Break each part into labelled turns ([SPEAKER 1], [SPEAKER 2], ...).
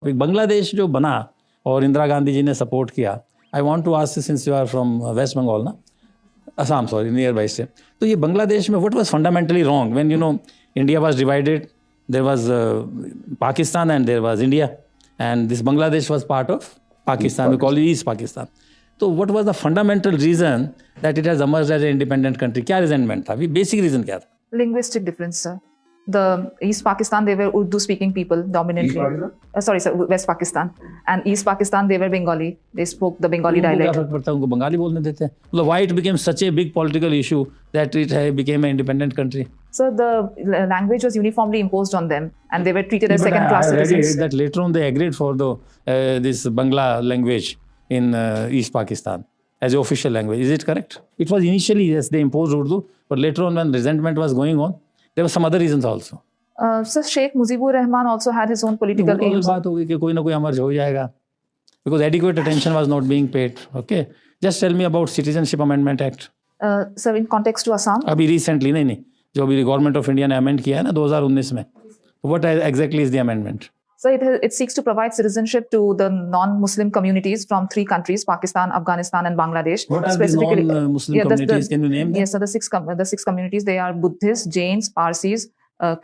[SPEAKER 1] बांग्लादेश जो बना और इंदिरा गांधी जी ने सपोर्ट किया, I want to ask since you are from West Bengal ना, असम सॉरी नियर बाई से, तो ये बांग्लादेश में what was fundamentally wrong when you know India was divided, there was Pakistan and there was India and this Bangladesh was part of Pakistan, we call it east Pakistan. तो what was the fundamental reason that it has emerged as an independent country? क्या resentment था, basic reason क्या था?
[SPEAKER 2] Linguistic difference, sir. The East Pakistan, they were Urdu-speaking people dominantly. Sorry, sir, West Pakistan. And East Pakistan, they were Bengali. They spoke the Bengali
[SPEAKER 1] क्या
[SPEAKER 2] dialect.
[SPEAKER 1] फर्क पड़ता है, उनको बंगाली बोलने देते हैं. मतलब why it became such a big political issue that it became an independent country?
[SPEAKER 2] So the language was uniformly imposed on them, and they were treated as second-class
[SPEAKER 1] I read
[SPEAKER 2] citizens.
[SPEAKER 1] that later on they agreed for the this Bangla language in East Pakistan as an official language. Is it correct? It was initially, yes, they imposed Urdu, but later on when resentment was going on, there were some other reasons also.
[SPEAKER 2] So Sheikh Mujibur Rahman also had his own political aims.
[SPEAKER 1] बात हो गई कि कोई ना कोई emerge हो जाएगा, because adequate attention was not being paid. Okay, just tell me about Citizenship Amendment Act.
[SPEAKER 2] Sir, in context to Assam,
[SPEAKER 1] अभी recently नहीं, जो अभी गवर्नमेंट ऑफ इंडिया ने अमेंड किया है ना 2019 में, what exactly is the amendment?
[SPEAKER 2] so it seeks to provide citizenship to the non-Muslim communities from 3 countries: Pakistan, Afghanistan, and Bangladesh.
[SPEAKER 1] What are these non-Muslim communities? Can you name them?
[SPEAKER 2] Yes, so the six communities, they are Buddhists, Jains, Parsis,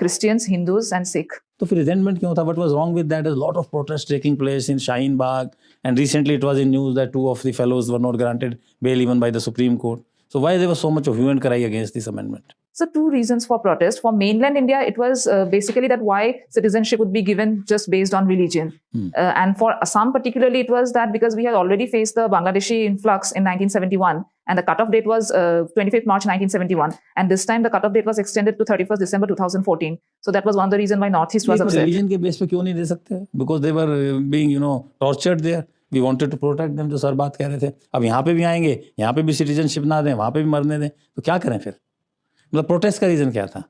[SPEAKER 2] Christians, Hindus, and Sikh.
[SPEAKER 1] तो फिर resentment क्यों था? What was wrong with that? There's a lot of protests taking place in Shaheen Bagh, and recently it was in news that 2 of the fellows were not granted bail even by the Supreme Court. So why there was so much of hue and cry against this amendment?
[SPEAKER 2] So 2 reasons for protest. For mainland India, it was basically that why citizenship would be given just based on religion. And for Assam particularly, it was that because we had already faced the Bangladeshi influx in 1971, and the cutoff date was 25th March 1971. And this time the cutoff date was extended to 31st December 2014. So that was one of the reasons why Northeast was upset.
[SPEAKER 1] Religion के base पे क्यों नहीं दे सकते? Because they were being tortured there. We wanted to protect them, जो sir बात कह रहे थे. अब यहाँ पे भी आएंगे, यहाँ पे भी सिटीजनशिप ना दें, वहाँ पे भी मरने दें, तो क्या करें फिर? मतलब प्रोटेस्ट का रीजन क्या था?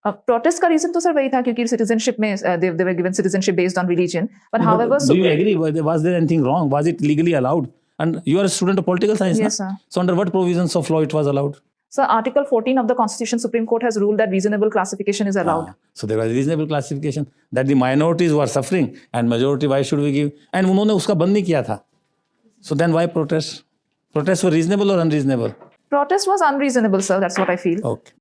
[SPEAKER 2] प्रोटेस्ट का रीजन तो सर वही था क्योंकि सिटीजनशिप में they were given citizenship based on religion. But however,
[SPEAKER 1] do you agree? Was there anything wrong? Was it legally allowed? And you are a student of political science,
[SPEAKER 2] yes, sir.
[SPEAKER 1] So under what provisions of law it was allowed?
[SPEAKER 2] So Article 14 of the Constitution, Supreme Court has ruled that reasonable classification is allowed.
[SPEAKER 1] So there was reasonable classification that the minorities were suffering and majority why should we give? And उन्होंने उसका बंद नहीं किया था. So then why protest? Protests were reasonable or unreasonable?
[SPEAKER 2] Protest was unreasonable, sir. That's what I feel.
[SPEAKER 1] Okay.